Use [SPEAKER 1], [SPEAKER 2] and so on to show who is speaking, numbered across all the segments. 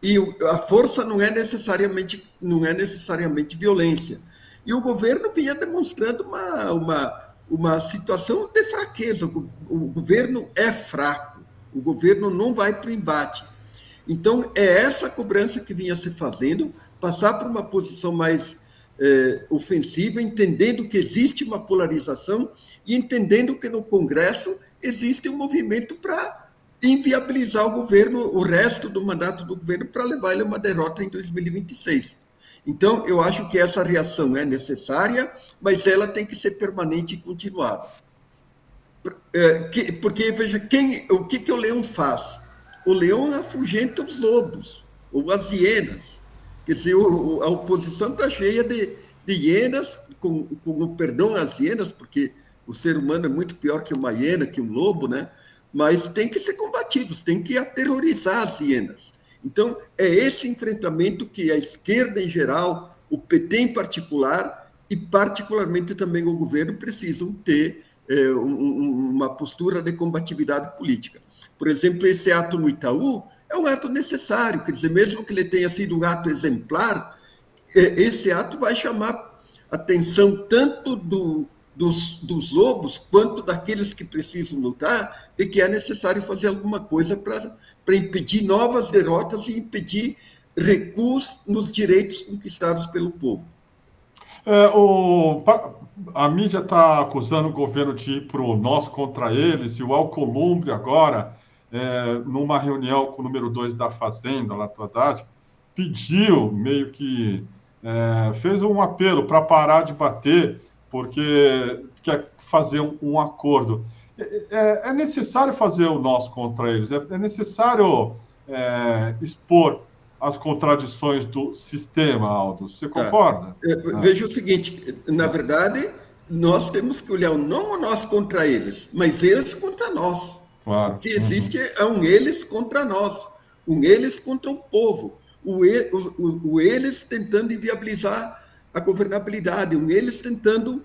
[SPEAKER 1] E a força não é necessariamente violência. E o governo vinha demonstrando uma situação de fraqueza. O governo é fraco, o governo não vai para o embate. Então, é essa cobrança que vinha se fazendo, passar para uma posição mais ofensiva, entendendo que existe uma polarização e entendendo que no Congresso existe um movimento para inviabilizar o governo, o resto do mandato do governo, para levar ele a uma derrota em 2026. Então, eu acho que essa reação é necessária, mas ela tem que ser permanente e continuada. Porque, veja, o que o leão faz? O leão afugenta os lobos, ou as hienas. Quer dizer, a oposição está cheia de hienas, com o perdão às hienas, porque o ser humano é muito pior que uma hiena, que um lobo, né? Mas tem que ser combatidos, tem que aterrorizar as hienas. Então, é esse enfrentamento que a esquerda em geral, o PT em particular, e particularmente também o governo, precisam ter uma postura de combatividade política. Por exemplo, esse ato no Itaú é um ato necessário, quer dizer, mesmo que ele tenha sido um ato exemplar, esse ato vai chamar atenção tanto dos lobos quanto daqueles que precisam lutar, e que é necessário fazer alguma coisa para impedir novas derrotas e impedir recuos nos direitos conquistados pelo povo.
[SPEAKER 2] A mídia está acusando o governo de ir para o nós contra eles, e o Alcolumbre agora, numa reunião com o número 2 da Fazenda, lá do Haddad, pediu, meio que fez um apelo para parar de bater, porque quer fazer um acordo. É necessário fazer o nós contra eles, é necessário expor as contradições do sistema, Aldo. Você concorda?
[SPEAKER 1] Veja o seguinte, na verdade, nós temos que olhar não nós contra eles, mas eles contra nós. O
[SPEAKER 2] Claro.
[SPEAKER 1] que existe é um eles contra nós, um eles contra o povo, o eles tentando inviabilizar a governabilidade, um eles tentando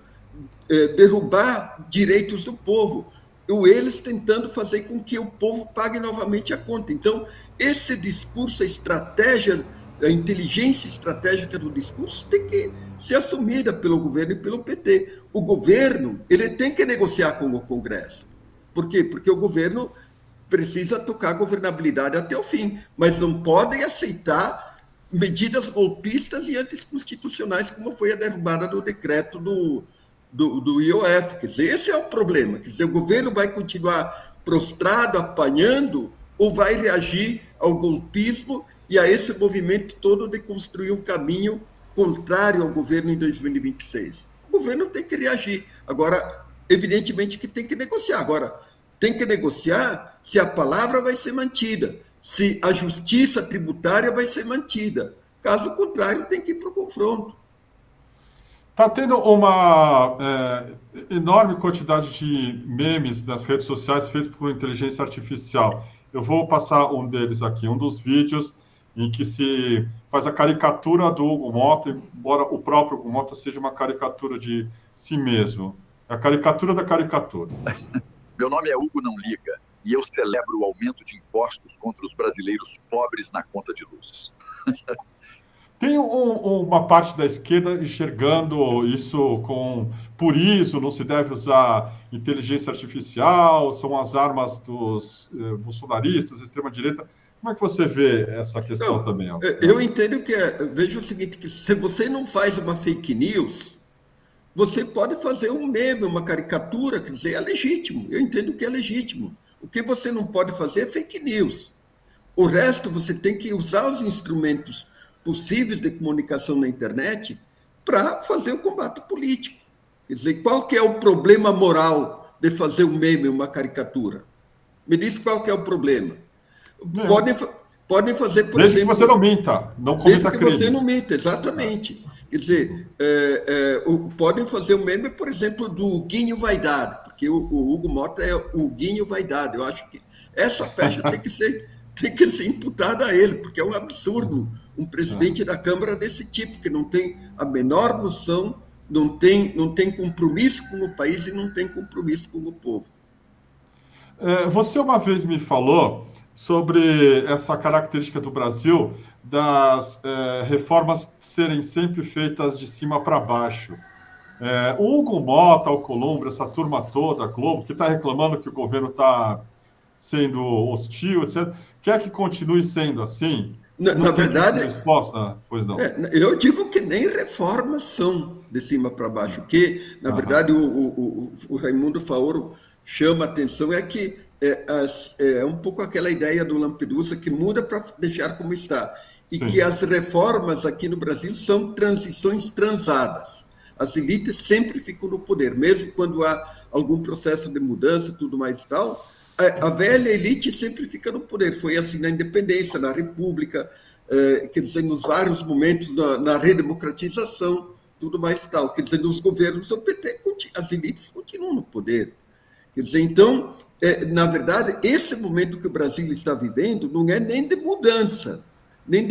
[SPEAKER 1] derrubar direitos do povo, o eles tentando fazer com que o povo pague novamente a conta. Então, esse discurso, a estratégia, a inteligência estratégica do discurso tem que ser assumida pelo governo e pelo PT. O governo, ele tem que negociar com o Congresso. Por quê? Porque o governo precisa tocar a governabilidade até o fim, mas não podem aceitar medidas golpistas e anticonstitucionais, como foi a derrubada do decreto do IOF. Quer dizer, esse é o problema. Quer dizer, o governo vai continuar prostrado, apanhando, ou vai reagir ao golpismo e a esse movimento todo de construir um caminho contrário ao governo em 2026? O governo tem que reagir. Agora, evidentemente que tem que negociar. Agora, tem que negociar se a palavra vai ser mantida, se a justiça tributária vai ser mantida. Caso contrário, tem que ir para o confronto.
[SPEAKER 2] Está tendo uma enorme quantidade de memes nas redes sociais feitos por inteligência artificial. Eu vou passar um deles aqui, um dos vídeos em que se faz a caricatura do Hugo Motta, embora o próprio Hugo Motta seja uma caricatura de si mesmo. É a caricatura da caricatura.
[SPEAKER 3] Meu nome é Hugo Não Liga e eu celebro o aumento de impostos contra os brasileiros pobres na conta de luz.
[SPEAKER 2] Tem uma parte da esquerda enxergando isso por isso não se deve usar inteligência artificial, são as armas dos bolsonaristas, extrema-direita. Como é que você vê essa questão também?
[SPEAKER 1] Eu entendo que veja o seguinte, que se você não faz uma fake news, você pode fazer um meme, uma caricatura, quer dizer, é legítimo. Eu entendo que é legítimo. O que você não pode fazer é fake news. O resto, você tem que usar os instrumentos possíveis de comunicação na internet para fazer o combate político. Quer dizer, qual que é o problema moral de fazer um meme, uma caricatura? Me diz qual que é o problema. Podem fazer, por
[SPEAKER 2] desde
[SPEAKER 1] exemplo...
[SPEAKER 2] Desde que você não minta, não cometa crime.
[SPEAKER 1] Desde que você não minta, exatamente. Quer dizer, podem fazer um meme, por exemplo, do Huguinho Vaidade, porque o Hugo Motta é o Huguinho Vaidade. Eu acho que essa pecha tem que ser imputada a ele, porque é um absurdo um presidente da Câmara desse tipo, que não tem a menor noção, não tem compromisso com o país e não tem compromisso com o povo.
[SPEAKER 2] Você uma vez me falou sobre essa característica do Brasil das reformas serem sempre feitas de cima para baixo. O Hugo Mota, o Columbre, essa turma toda, a Globo, que está reclamando que o governo está sendo hostil, etc., quer que continue sendo assim?
[SPEAKER 1] Na verdade,
[SPEAKER 2] resposta? Pois não.
[SPEAKER 1] Eu digo que nem reformas são de cima para baixo. O que, na verdade, o Raimundo Faoro chama a atenção é que é um pouco aquela ideia do Lampedusa que muda para deixar como está. E que as reformas aqui no Brasil são transições transadas. As elites sempre ficam no poder, mesmo quando há algum processo de mudança, tudo mais e tal. A velha elite sempre fica no poder. Foi assim na independência, na República, quer dizer, nos vários momentos na redemocratização, tudo mais e tal. Quer dizer, nos governos do PT, as elites continuam no poder. Quer dizer, então, na verdade, esse momento que o Brasil está vivendo não é nem de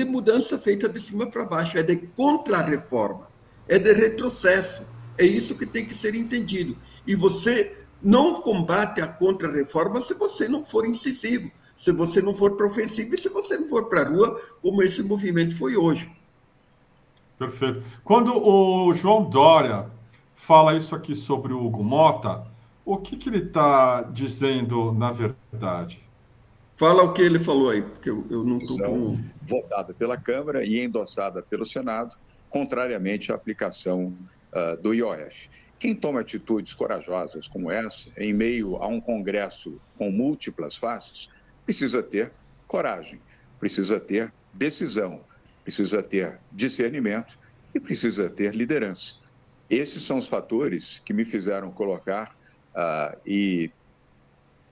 [SPEAKER 1] mudança feita de cima para baixo, é de contra-reforma, é de retrocesso. É isso que tem que ser entendido. E você não combate a contra-reforma se você não for incisivo, se você não for ofensivo e se você não for para a rua, como esse movimento foi hoje.
[SPEAKER 2] Perfeito. Quando o João Dória fala isso aqui sobre o Hugo Mota, o que ele está dizendo na verdade?
[SPEAKER 1] Fala o que ele falou aí, porque eu não estou com...
[SPEAKER 3] Votada pela Câmara e endossada pelo Senado, contrariamente à aplicação do IOF. Quem toma atitudes corajosas como essa, em meio a um Congresso com múltiplas faces, precisa ter coragem, precisa ter decisão, precisa ter discernimento e precisa ter liderança. Esses são os fatores que me fizeram colocar e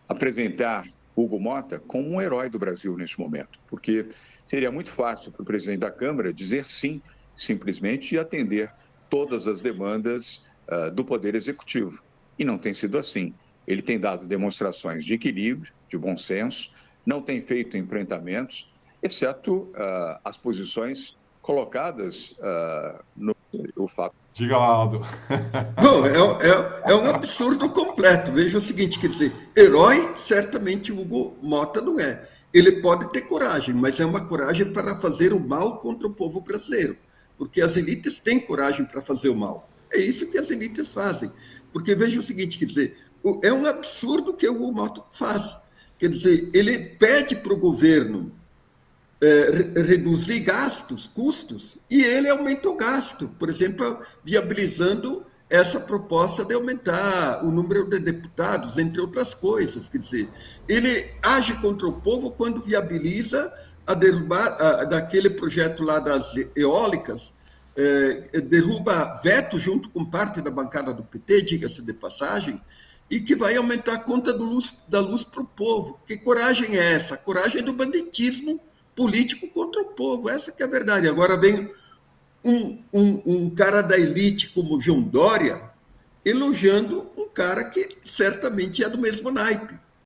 [SPEAKER 3] apresentar Hugo Mota como um herói do Brasil neste momento, porque seria muito fácil para o presidente da Câmara dizer sim, simplesmente, e atender todas as demandas do Poder Executivo. E não tem sido assim. Ele tem dado demonstrações de equilíbrio, de bom senso, não tem feito enfrentamentos, exceto as posições colocadas no fato.
[SPEAKER 2] Diga lá, Aldo.
[SPEAKER 1] Não, é um absurdo completo. Veja o seguinte, quer dizer, herói, certamente o Hugo Mota não é. Ele pode ter coragem, mas é uma coragem para fazer o mal contra o povo brasileiro. Porque as elites têm coragem para fazer o mal. É isso que as elites fazem. Porque veja o seguinte, quer dizer, é um absurdo que o Hugo Mota faz. Quer dizer, ele pede para o governo reduzir gastos, custos, e ele aumenta o gasto, por exemplo, viabilizando essa proposta de aumentar o número de deputados, entre outras coisas. Quer dizer, ele age contra o povo quando viabiliza a derrubar daquele projeto lá das eólicas, derruba veto junto com parte da bancada do PT, diga-se de passagem, e que vai aumentar a conta da luz para o povo. Que coragem é essa? A coragem do banditismo político contra o povo, essa que é a verdade. Agora vem um cara da elite como João Dória elogiando um cara que certamente é do mesmo naipe.